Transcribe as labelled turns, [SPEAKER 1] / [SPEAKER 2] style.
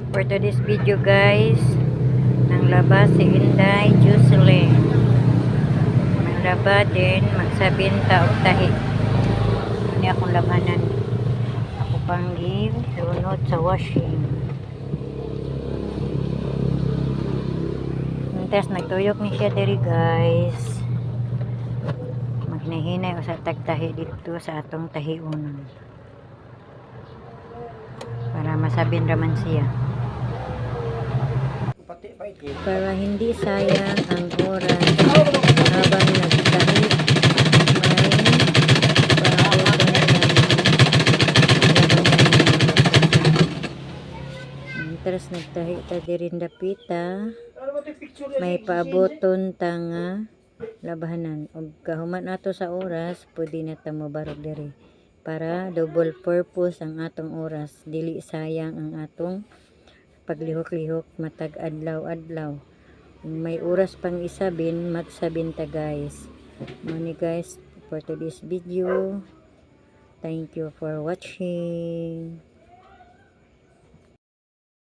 [SPEAKER 1] For today's video guys, nang labas si Inday Jocelyn. Maglaba din, magsabinta og tahi. Ini akong labanan. Ako pang lunod sa washing. Tapos nagtuyok ni siya diri guys. Magnahinay o sa tagtahi dito sa atong tahiunon. Para masabin raman siya. Para hindi sayang ang oras habang nagtahi, may terus nagtahi ta diri dapita, may paaboton tanga labahanan og kahuman ato sa oras pwede na ta mobarog diri para double purpose ang atong oras, dili sayang ang atong paglihok-lihok matag adlaw-adlaw. May oras pang isabin, magsabin ta guys. Money guys for today's video. Thank you for watching.